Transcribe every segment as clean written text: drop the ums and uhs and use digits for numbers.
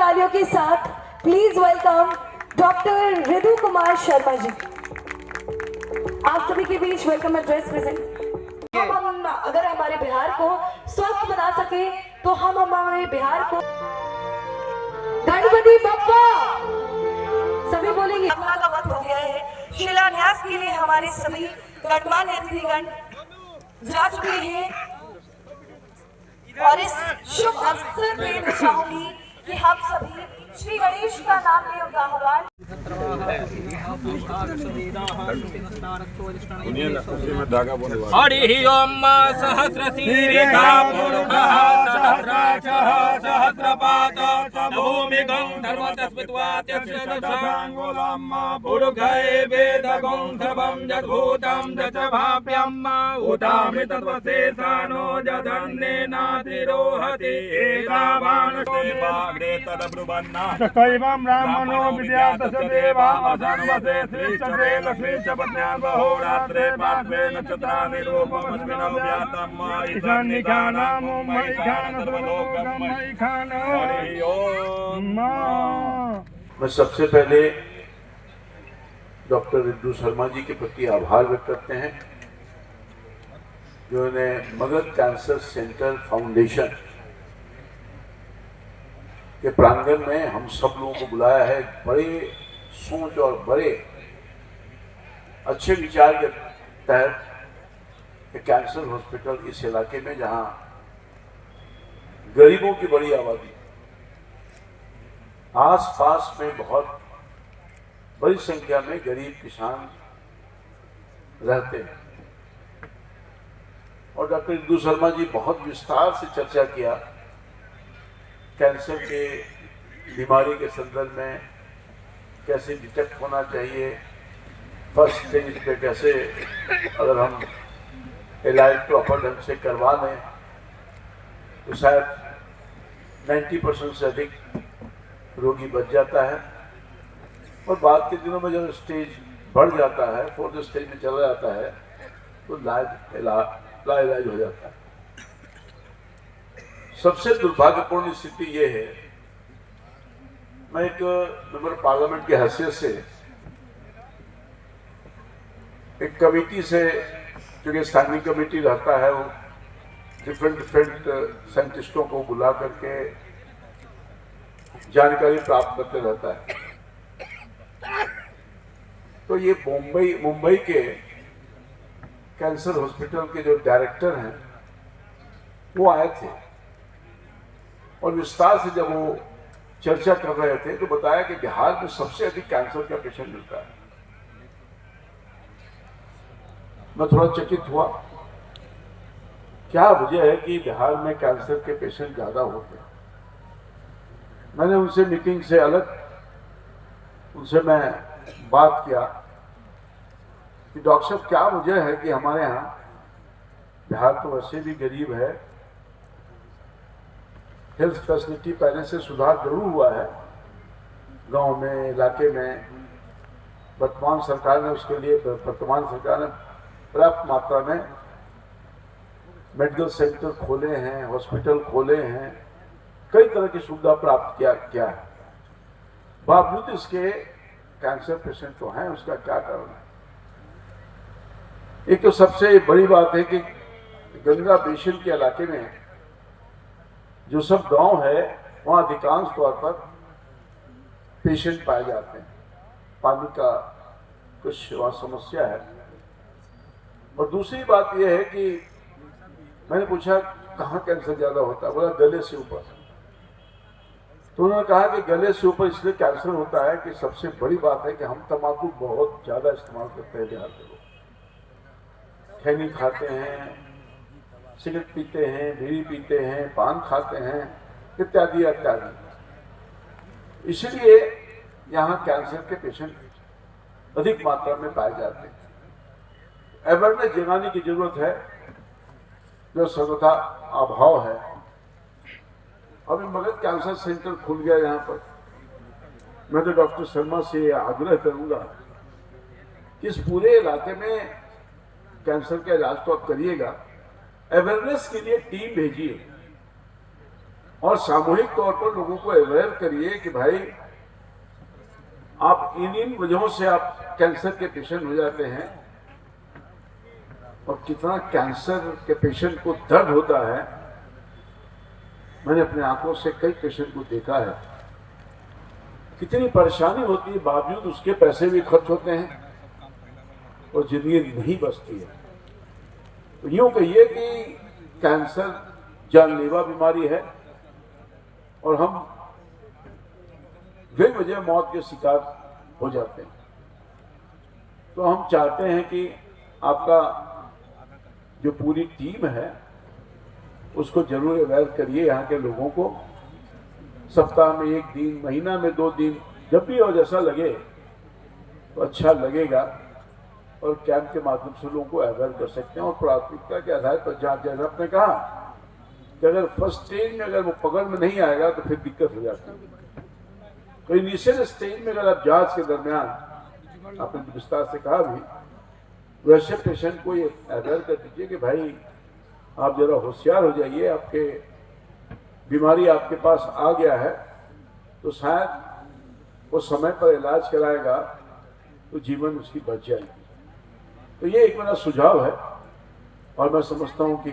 तालियों के साथ please welcome doctor Ridu Kumar Sharma ji. आप सभी के बीच वेलकम एड्रेस प्रेजेंट। हम अगर हमारे बिहार को स्वस्थ बना सके तो हम हमारे बिहार को गणपति बप्पा सभी बोलेंगे। का वक्त हो गया है। शिलान्यास के लिए हमारे सभी गणमान्य अतिथिगण जा चुके हैं और इस शुभ अवसर पे मैं चाहूंगी कि हम सभी श्री गणेश का नाम ले उनका आह्वान। हरि ओम सहस्रशीर्षा पुरुषः सहस्राक्षः सहस्रपाद भूमिगं धर्मतस्मित्वात्यस्यङ्गुलं पुरुषे वेदगं सर्वं यद्भूतं च भाव्यं उदामि तत्त्वशेषानो यदन्नेनातिरोहति एतावानग्रे तदब्रुवन्ना कैवं ब्राह्मणो विद्यातस्य देवा असन्वसे श्रीश्चते लक्ष्मी च पत्न्यान् बहोरात्रे पार्श्वे नक्षत्राणि रूपमस्मिन् व्यातं ईशान्यखानं मयिखानं सर्वलोकं मयिखानं। हरि ओम। मैं सबसे पहले डॉक्टर रिदु शर्मा जी के प्रति आभार व्यक्त करते हैं जिन्होंने मगध कैंसर सेंटर फाउंडेशन के प्रांगण में हम सब लोगों को बुलाया है। बड़े सोच और बड़े अच्छे विचार के तहत एक कैंसर हॉस्पिटल इस इलाके में जहां गरीबों की बड़ी आबादी, आस पास में बहुत बड़ी संख्या में गरीब किसान रहते हैं और डॉक्टर रिदु शर्मा जी बहुत विस्तार से चर्चा किया कैंसर के बीमारी के संदर्भ में कैसे डिटेक्ट होना चाहिए, फर्स्ट स्टेज पे कैसे अगर हम इलाज प्रॉपर ढंग से करवा लें तो शायद 90% से अधिक रोगी बच जाता है और बाद के दिनों में जब स्टेज बढ़ जाता है, फोर्थ स्टेज में चला जाता है तो लाइलाज हो जाता है। सबसे दुर्भाग्यपूर्ण स्थिति ये है, मैं एक मेंबर पार्लियामेंट की हैसियत से एक कमेटी से, जो स्थानीय कमेटी रहता है, वो डिफरेंट साइंटिस्टों को बुला करके जानकारी प्राप्त करते रहता है। तो ये मुंबई के कैंसर हॉस्पिटल के जो डायरेक्टर हैं वो आए थे और विस्तार से जब वो चर्चा कर रहे थे तो बताया कि बिहार में सबसे अधिक कैंसर का पेशेंट मिलता है। मैं थोड़ा चकित हुआ, क्या वजह है कि बिहार में कैंसर के पेशेंट ज्यादा होते हैं। मैंने उनसे मीटिंग से अलग उनसे मैं बात किया कि डॉक्टर साहब क्या वजह है कि हमारे यहाँ, बिहार तो वैसे भी गरीब है, हेल्थ फैसिलिटी पहले से सुधार जरूर हुआ है गांव में, इलाके में। वर्तमान सरकार ने पर्याप्त मात्रा में मेडिकल सेंटर खोले हैं, हॉस्पिटल खोले हैं, कई तरह की सुविधा प्राप्त किया है। बावजूद इसके कैंसर पेशेंट जो हैं उसका क्या कारण है? एक तो सबसे बड़ी बात है कि गंगा बेसिन के इलाके में जो सब गांव है वहां अधिकांश तौर पर पेशेंट पाए जाते हैं। पानी का कुछ वहां समस्या है। और दूसरी बात यह है कि मैंने पूछा कहाँ कैंसर ज्यादा होता है, बोला गले से ऊपर। तो उन्होंने कहा कि गले से ऊपर इसलिए कैंसर होता है कि सबसे बड़ी बात है कि हम तंबाकू बहुत ज्यादा इस्तेमाल करते हैं बिहार के लोग। खैनी खाते हैं, सिगरेट पीते हैं, बीड़ी पीते हैं, पान खाते हैं, इत्यादि इत्यादि। इसलिए यहाँ कैंसर के पेशेंट अधिक मात्रा में पाए जाते हैं। अवेयरनेस जगाने की जरूरत है जो सर्वथा अभाव है। अभी मगध कैंसर सेंटर खुल गया यहाँ पर। मैं तो डॉक्टर शर्मा से आग्रह करूंगा कि इस पूरे इलाके में कैंसर का इलाज तो आप करिएगा, अवेयरनेस के लिए टीम भेजिए। और सामूहिक तौर पर लोगों को अवेयर करिए कि भाई आप इन वजहों से आप कैंसर के पेशेंट हो जाते हैं और कितना कैंसर के पेशेंट को दर्द होता है। मैंने अपने आंखों से कई पेशेंट को देखा है, कितनी परेशानी होती है, बावजूद उसके पैसे भी खर्च होते हैं और जिंदगी नहीं बचती है। तो यूं कहिए कि कैंसर जानलेवा बीमारी है और हम बेवजह मौत के शिकार हो जाते हैं। तो हम चाहते हैं कि आपका जो पूरी टीम है उसको जरूर अवेयर करिए, यहाँ के लोगों को सप्ताह में 1 दिन, महीना में 2 दिन, जब भी और जैसा लगे तो अच्छा लगेगा। और कैंप के माध्यम से लोगों को अवेयर कर सकते हैं और प्राथमिकता के आधार पर जांच, जैसा आपने कहा कि अगर फर्स्ट स्टेज में अगर वो पकड़ में नहीं आएगा तो फिर दिक्कत हो जाती है। तो इनिशियल स्टेज में अगर आप जांच के दरमियान, आपने विस्तार से कहा भी, वैसे पेशेंट को ये अवेयर कर दीजिए कि भाई आप जरा होशियार हो जाइए, आपके बीमारी आपके पास आ गया है तो शायद वो समय पर इलाज कराएगा तो जीवन उसकी बच जाएगी। तो ये एक मेरा सुझाव है और मैं समझता हूँ कि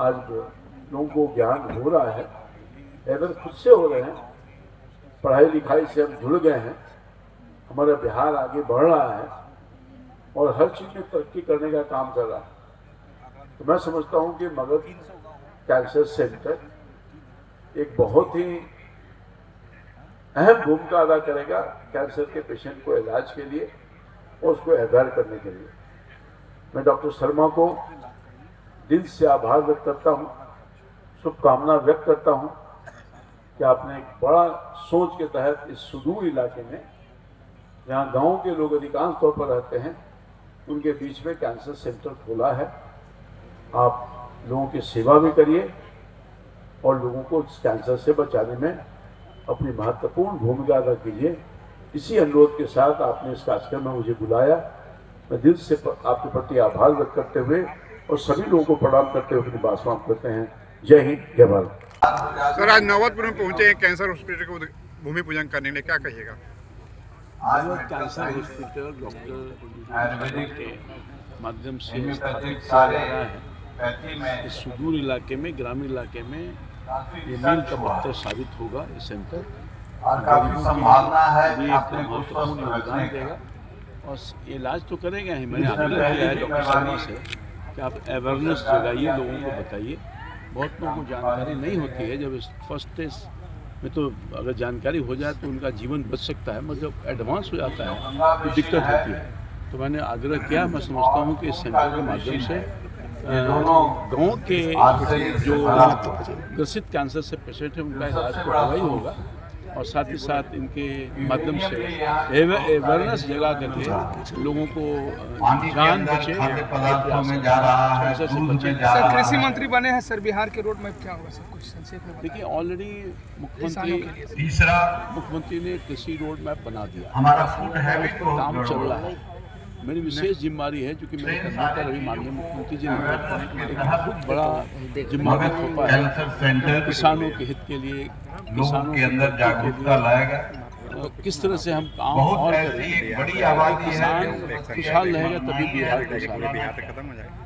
आज लोगों को ज्ञान हो रहा है, अगर खुद से हो रहे हैं, पढ़ाई लिखाई से हम जुड़ गए हैं, हमारा बिहार आगे बढ़ रहा है और हर चीज में तरक्की करने का काम कर रहा है। तो मैं समझता हूँ कि मगध कैंसर सेंटर एक बहुत ही अहम भूमिका अदा करेगा कैंसर के पेशेंट को इलाज के लिए और उसको अवेयर करने के लिए। मैं डॉक्टर शर्मा को दिल से आभार व्यक्त करता हूँ, शुभकामना व्यक्त करता हूँ कि आपने एक बड़ा सोच के तहत इस सुदूर इलाके में, जहाँ गांव के लोग अधिकांश तौर पर रहते हैं, उनके बीच में कैंसर सेंटर खोला है। आप लोगों की सेवा भी करिए और लोगों को इस कैंसर से बचाने में अपनी महत्वपूर्ण भूमिका अदा कीजिए। इसी अनुरोध के साथ आपने इस कार्यक्रम में मुझे बुलाया। मैं दिल से आपके प्रति आभार व्यक्त करते हुए और सभी लोगों को प्रणाम करते हुए अपनी बात समाप्त करते हैं। जय हिंद, जय भारत। सर, आज नौबतपुर में पहुंचे हैं कैंसर हॉस्पिटल को भूमि पूजन करने के लिए, क्या कहिएगा? कैंसर हॉस्पिटल डॉक्टर के माध्यम से इस सुदूर इलाके में, ग्रामीण इलाके में ये मील का पत्थर साबित होगा। ये सेंटर काफी संभावना है, महत्वपूर्ण योगदान देगा और इलाज तो करेंगे ही। मैंने आग्रह किया है डॉक्टर शर्मा से कि आप अवेयरनेस जगाइए, लोगों को बताइए। बहुत लोगों को जानकारी नहीं होती है। जब फर्स्ट स्टेज में तो अगर जानकारी हो जाए तो उनका जीवन बच सकता है, मतलब एडवांस हो जाता है तो दिक्कत होती है। तो मैंने आग्रह किया। मैं समझता हूँ कि इस सेंटर के माध्यम से गांव के जो ग्रसित कैंसर से पेशेंट हैं उनका इलाज तो होगा ही होगा और साथ ही साथ इनके माध्यम से अवेयरनेस जगा करके लोगों को जान बचे, कैंसर से बचे। सर, कृषि मंत्री बने हैं सर, बिहार के रोड मैप क्या होगा सर, कुछ संक्षेप में? देखिए, ऑलरेडी मुख्यमंत्री ने कृषि रोड मैप बना दिया, हमारा फूड हैबिट काम चल रहा है। मेरी विशेष जिम्मेदारी है, क्योंकि मेरे कर्नाटक अभी माननीय मुख्यमंत्री जी ने एक बहुत बड़ा जिम्मेदारी सौंपा है किसानों के हित के लिए, किसानों के अंदर जागरूकता लाएगा। किस तरह से हम काम और करें, किसान खुशहाल रहेगा तभी बिहार खुशहाल रहेगा।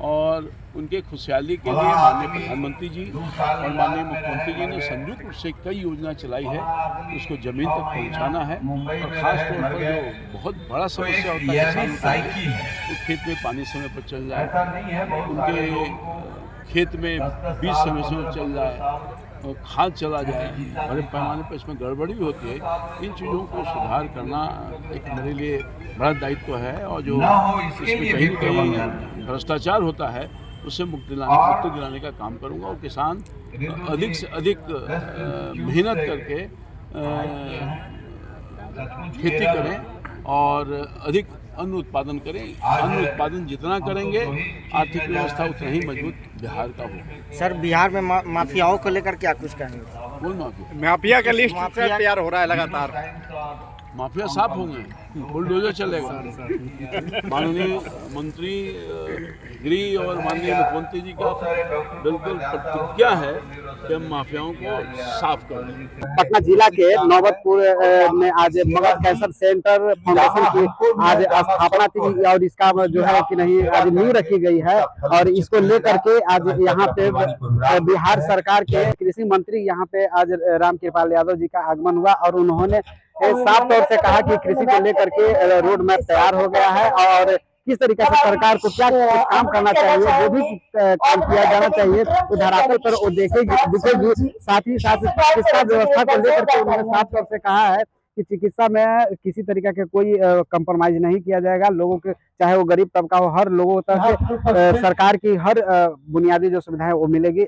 और उनके खुशहाली के लिए माननीय प्रधानमंत्री जी और माननीय मुख्यमंत्री जी ने संयुक्त रूप से कई योजना चलाई है। उसको जमीन तक पहुंचाना है और खास तौर पर जो बहुत बड़ा समस्या होता है किसानों के लिए, तो खेत में पानी समय पर चल जाए, उनके खेत में बीज समय समय चल जाए, खाद चला जाए, बड़े पैमाने पर इसमें गड़बड़ी भी होती है। इन चीज़ों को सुधार करना एक मेरे लिए बड़ा दायित्व है और जो इसमें कहीं न कहीं भ्रष्टाचार होता है उससे मुक्ति दिलाने का काम करूंगा और किसान अधिक से अधिक मेहनत करके खेती करें और अधिक अन्न उत्पादन करें। अन्न उत्पादन जितना करेंगे आर्थिक व्यवस्था उतना ही मजबूत बिहार का होगा। सर, बिहार में माफियाओं को लेकर क्या कुछ कहेंगे? कौन माफिया? माफिया का लिस्ट तैयार हो रहा है लगातार। माफिया साफ होंगे, बुलडोजर चलेगा। माननीय मंत्री गृह और माननीय मुख्यमंत्री जी का बिल्कुल प्रतिज्ञा है कि हम माफियाओं को साफ कर देंगे। पटना जिला के नौबतपुर में आज मगध कैंसर सेंटर फाउंडेशन की आज स्थापना थी और इसका जो है कि नहीं आज नींव रखी गई है और इसको लेकर के आज यहाँ पे बिहार सरकार के कृषि मंत्री यहाँ पे आज रामकृपाल यादव जी का आगमन हुआ और उन्होंने साफ तौर से कहा कि कृषि को लेकर के रोड मैप तैयार हो गया है और किस तरीके से सरकार को क्या काम करना चाहिए, जो भी काम किया जाना चाहिए वो धरातल पर वो दिखेगी। साथ ही साथ चिकित्सा व्यवस्था को लेकर के उन्होंने साफ तौर से कहा है कि चिकित्सा में किसी तरीके का कोई कंप्रोमाइज नहीं किया जाएगा। लोगों के चाहे वो गरीब तबका हो, हर लोगों तक सरकार की हर बुनियादी जो सुविधाएं वो मिलेगी।